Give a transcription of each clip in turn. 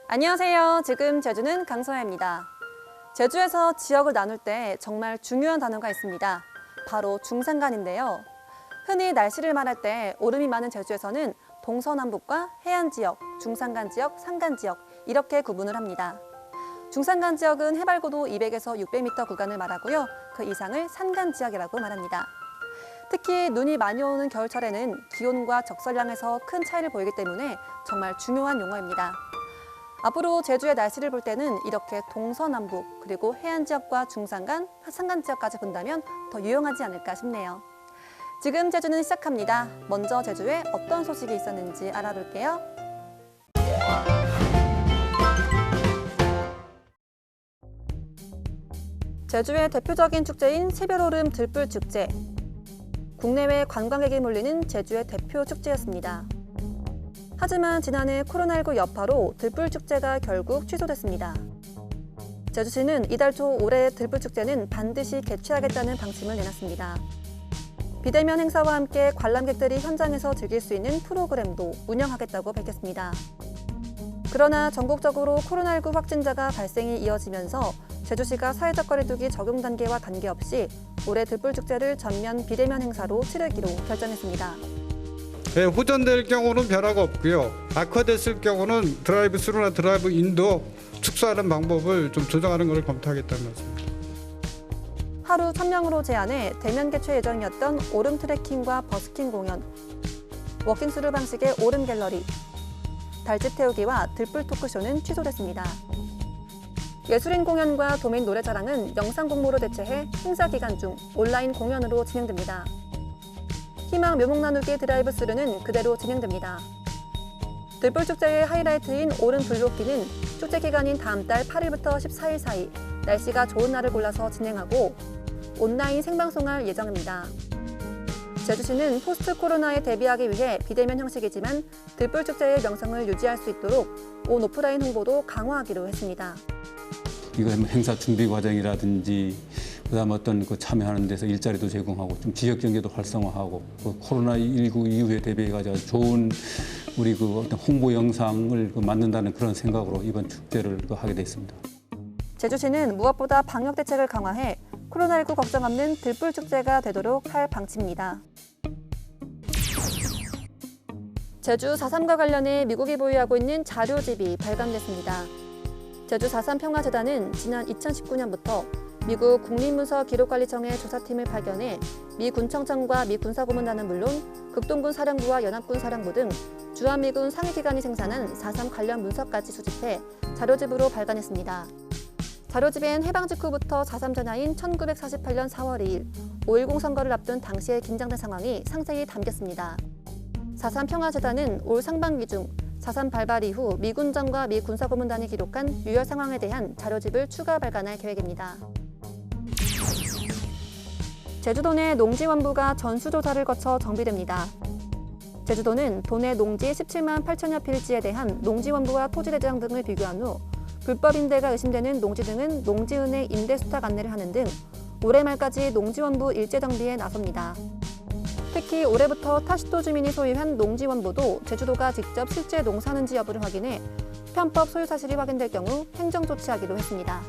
안녕하세요. 지금 제주는 강서야입니다. 제주에서 지역을 나눌 때 정말 중요한 단어가 있습니다. 바로 중산간인데요. 흔히 날씨를 말할 때 오름이 많은 제주에서는 동서남북과 해안지역, 중산간 지역, 산간 지역 이렇게 구분을 합니다. 중산간 지역은 해발고도 200에서 600m 구간을 말하고요. 그 이상을 산간 지역이라고 말합니다. 특히 눈이 많이 오는 겨울철에는 기온과 적설량에서 큰 차이를 보이기 때문에 정말 중요한 용어입니다. 앞으로 제주의 날씨를 볼 때는 이렇게 동서남북 그리고 해안지역과 중산간, 산간 지역까지 본다면 더 유용하지 않을까 싶네요. 지금 제주는 시작합니다. 먼저 제주에 어떤 소식이 있었는지 알아볼게요. 제주의 대표적인 축제인 새별오름 들불축제. 국내외 관광객이 몰리는 제주의 대표 축제였습니다. 하지만 지난해 코로나19 여파로 들불축제가 결국 취소됐습니다. 제주시는 이달 초 올해 들불축제는 반드시 개최하겠다는 방침을 내놨습니다. 비대면 행사와 함께 관람객들이 현장에서 즐길 수 있는 프로그램도 운영하겠다고 밝혔습니다. 그러나 전국적으로 코로나19 확진자가 발생이 이어지면서 제주시가 사회적 거리두기 적용 단계와 관계없이 올해 들불축제를 전면 비대면 행사로 치르기로 결정했습니다. 네, 호전될 경우는 변화가 없고요. 악화됐을 경우는 드라이브 스루나 드라이브 인도 축소하는 방법을 좀 조정하는 것을 검토하겠다는 말씀입니다. 하루 1000명으로 제한해 대면 개최 예정이었던 오름 트레킹과 버스킹 공연, 워킹 스루 방식의 오름 갤러리, 달집 태우기와 들불 토크쇼는 취소됐습니다. 예술인 공연과 도민 노래자랑은 영상 공모로 대체해 행사 기간 중 온라인 공연으로 진행됩니다. 희망 묘목 나누기 드라이브 스루는 그대로 진행됩니다. 들불축제의 하이라이트인 오름 불록기는 축제 기간인 다음 달 8일부터 14일 사이 날씨가 좋은 날을 골라서 진행하고 온라인 생방송할 예정입니다. 제주시는 포스트 코로나에 대비하기 위해 비대면 형식이지만 들불축제의 명성을 유지할 수 있도록 온 오프라인 홍보도 강화하기로 했습니다. 이거 행사 준비 과정이라든지 그다음 어떤 참여하는 데서 일자리도 제공하고 좀 지역 경제도 활성화하고 코로나19 이후에 대비해가지고 좋은 우리 어떤 홍보 영상을 만든다는 그런 생각으로 이번 축제를 하게 됐습니다. 제주시는 무엇보다 방역 대책을 강화해 코로나19 걱정 없는 들불 축제가 되도록 할 방침입니다. 제주 4.3과 관련해 미국이 보유하고 있는 자료집이 발간됐습니다. 제주 4.3 평화재단은 지난 2019년부터 미국 국립문서기록관리청의 조사팀을 발견해 미 군청장과 미 군사고문단은 물론 극동군 사령부와 연합군 사령부 등 주한미군 상위기관이 생산한 4.3 관련 문서까지 수집해 자료집으로 발간했습니다. 자료집엔 해방 직후부터 4.3 전야인 1948년 4월 2일 5.10 선거를 앞둔 당시의 긴장된 상황이 상세히 담겼습니다. 4.3 평화재단은 올 상반기 중 4.3 발발 이후 미 군정과 미 군사고문단이 기록한 유혈 상황에 대한 자료집을 추가 발간할 계획입니다. 제주도 내 농지원부가 전수조사를 거쳐 정비됩니다. 제주도는 도내 농지 17만 8천여 필지에 대한 농지원부와 토지대장 등을 비교한 후 불법 임대가 의심되는 농지 등은 농지은행 임대 수탁 안내를 하는 등 올해 말까지 농지원부 일제 정비에 나섭니다. 특히 올해부터 타시도 주민이 소유한 농지원부도 제주도가 직접 실제 농사하는지 여부를 확인해 편법 소유 사실이 확인될 경우 행정 조치하기로 했습니다.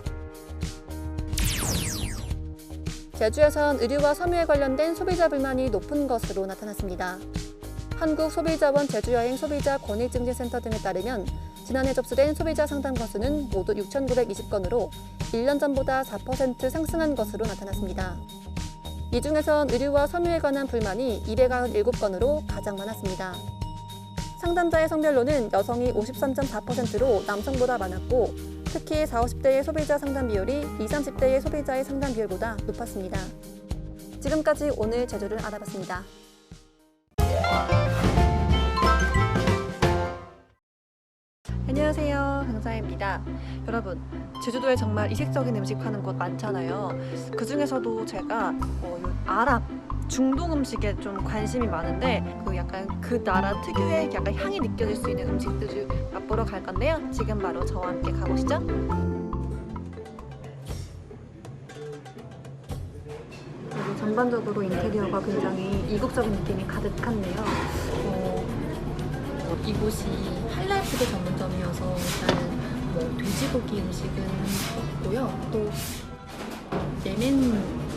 제주에선 의류와 섬유에 관련된 소비자 불만이 높은 것으로 나타났습니다. 한국소비자원 제주여행 소비자 권익증진센터 등에 따르면 지난해 접수된 소비자 상담 건수는 모두 6,920건으로 1년 전보다 4% 상승한 것으로 나타났습니다. 이 중에선 의류와 섬유에 관한 불만이 297건으로 가장 많았습니다. 상담자의 성별로는 여성이 53.4%로 남성보다 많았고 특히 40, 50대의 소비자 상담 비율이 20, 30대의 소비자의 상담 비율보다 높았습니다. 지금까지 오늘 제주를 알아봤습니다. 안녕하세요, 강사입니다. 여러분, 제주도에 정말 이색적인 음식 파는 곳 많잖아요. 그 중에서도 제가 아랍, 중동 음식에 좀 관심이 많은데 약간 그 나라 특유의 약간 향이 느껴질 수 있는 음식들을 맛보러 갈 건데요. 지금 바로 저와 함께 가보시죠. 여기 전반적으로 인테리어가 굉장히 이국적인 느낌이 가득한데요. 이곳이 할랄 푸드 전문점이어서 일단 돼지고기 음식은 없고요. 또 예멘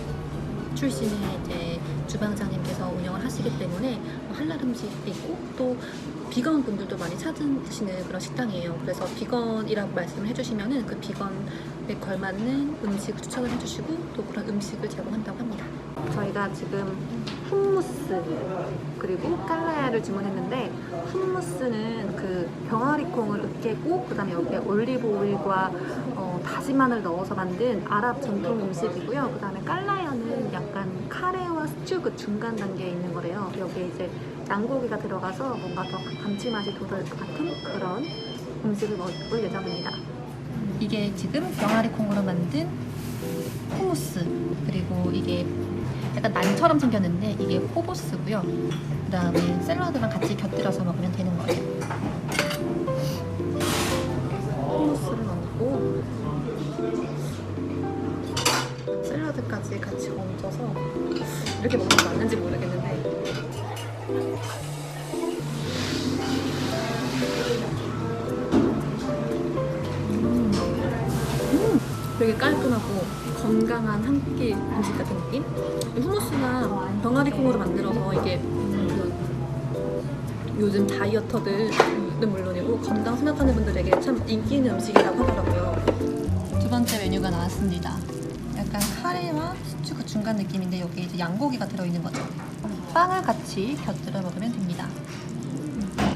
출신의 이제 주방장님께서 운영을 하시기 때문에 할랄 음식도 있고 또 비건 분들도 많이 찾으시는 그런 식당이에요. 그래서 비건이라고 말씀을 해주시면은 그 비건에 걸맞는 음식을 추천을 해주시고 또 그런 음식을 제공한다고 합니다. 저희가 지금 훔무스 그리고 깔라야를 주문했는데 훔무스는 그 병아리콩을 으깨고 그다음에 여기에 올리브 오일과 다진 마늘 넣어서 만든 아랍 전통 음식이고요. 그다음에 깔라야는 약간 카레와 스튜 그 중간 단계에 있는 거래요. 여기에 이제 양고기가 들어가서 뭔가 더 감칠맛이 돋을 것 같은 그런 음식을 먹을 예정입니다. 이게 지금 병아리콩으로 만든 후무스, 그리고 이게 약간 난처럼 생겼는데 이게 호보스고요. 그 다음에 샐러드랑 같이 곁들여서 먹으면 되는 거예요. 후무스를 넣고 샐러드까지 같이 얹어서 이렇게 먹는 게 맞는지 모르겠는데 되게 깔끔하고 건강한 한 끼 음식 같은 느낌? 후무스나 병아리콩으로 만들어서 이게 요즘 다이어터들은 물론이고 건강 생각하는 분들에게 참 인기 있는 음식이라고 하더라고요. 두 번째 메뉴가 나왔습니다. 약간 카레와 스튜 중간 느낌인데 여기에 이제 양고기가 들어있는 거죠. 빵을 같이 곁들여 먹으면 됩니다.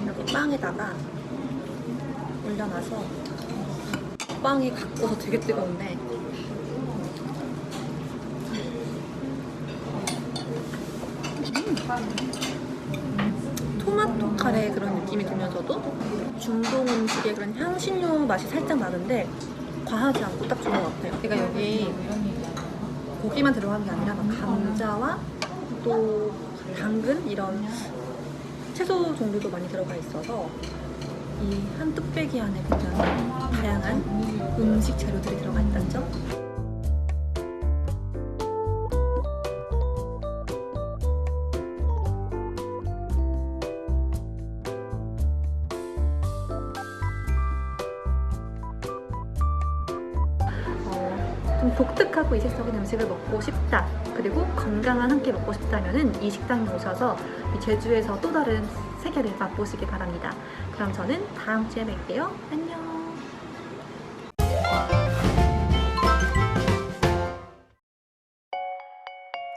이렇게 빵에다가 올려놔서 빵이 갖고서 되게 뜨거운데 토마토 카레 그런 느낌이 들면서도 중동 음식의 그런 향신료 맛이 살짝 나는데 과하지 않고 딱 좋은 것 같아요. 제가 여기 고기만 들어간 게 아니라 막 감자와 또 당근 이런 채소 종류도 많이 들어가 있어서 이 한 뚝배기 안에 굉장히 다양한 음식 재료들이 들어가 있다는 점. 좀 독특하고 이색적인 음식을 먹고 싶다, 그리고 건강한 한 끼 먹고 싶다면은 이 식당에 오셔서 이 제주에서 또 다른 세계를 맛보시기 바랍니다. 그럼 저는 다음 주에 뵐게요. 안녕.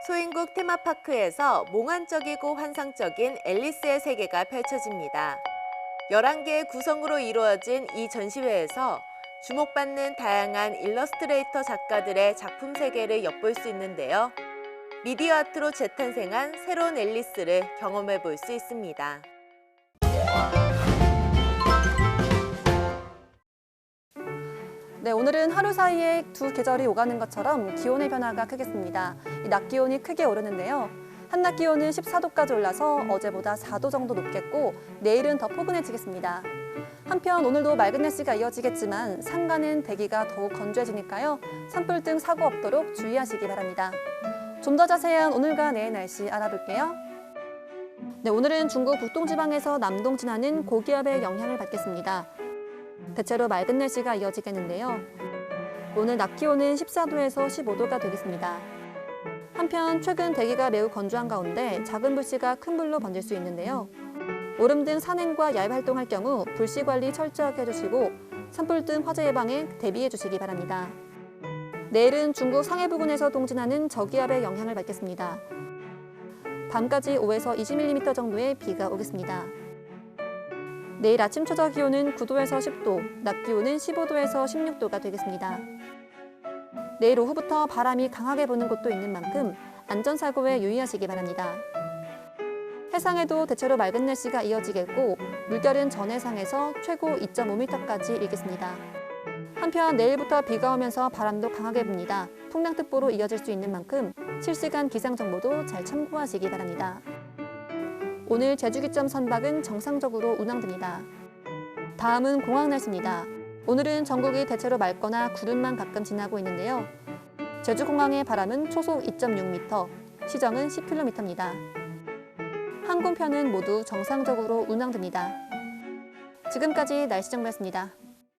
소인국 테마파크에서 몽환적이고 환상적인 앨리스의 세계가 펼쳐집니다. 11개의 구성으로 이루어진 이 전시회에서 주목받는 다양한 일러스트레이터 작가들의 작품 세계를 엿볼 수 있는데요. 미디어 아트로 재탄생한 새로운 앨리스를 경험해 볼 수 있습니다. 네, 오늘은 하루 사이에 두 계절이 오가는 것처럼 기온의 변화가 크겠습니다. 이 낮 기온이 크게 오르는데요. 한낮 기온은 14도까지 올라서 어제보다 4도 정도 높겠고 내일은 더 포근해지겠습니다. 한편 오늘도 맑은 날씨가 이어지겠지만 상간은 대기가 더욱 건조해지니까요. 산불 등 사고 없도록 주의하시기 바랍니다. 좀 더 자세한 오늘과 내일 날씨 알아볼게요. 네, 오늘은 중국 북동지방에서 남동 지나는 고기압의 영향을 받겠습니다. 대체로 맑은 날씨가 이어지겠는데요. 오늘 낮 기온은 14도에서 15도가 되겠습니다. 한편 최근 대기가 매우 건조한 가운데 작은 불씨가 큰 불로 번질 수 있는데요. 오름 등 산행과 야외 활동할 경우 불씨 관리 철저하게 해주시고 산불 등 화재 예방에 대비해 주시기 바랍니다. 내일은 중국 상해 부근에서 동진하는 저기압의 영향을 받겠습니다. 밤까지 5에서 20mm 정도의 비가 오겠습니다. 내일 아침 최저 기온은 9도에서 10도, 낮 기온은 15도에서 16도가 되겠습니다. 내일 오후부터 바람이 강하게 부는 곳도 있는 만큼 안전사고에 유의하시기 바랍니다. 해상에도 대체로 맑은 날씨가 이어지겠고 물결은 전해상에서 최고 2.5m까지 일겠습니다. 한편 내일부터 비가 오면서 바람도 강하게 붑니다. 풍랑특보로 이어질 수 있는 만큼 실시간 기상정보도 잘 참고하시기 바랍니다. 오늘 제주기점 선박은 정상적으로 운항됩니다. 다음은 공항 날씨입니다. 오늘은 전국이 대체로 맑거나 구름만 가끔 지나고 있는데요. 제주공항의 바람은 초속 2.6m, 시정은 10km입니다. 항공편은 모두 정상적으로 운항됩니다. 지금까지 날씨 정보였습니다.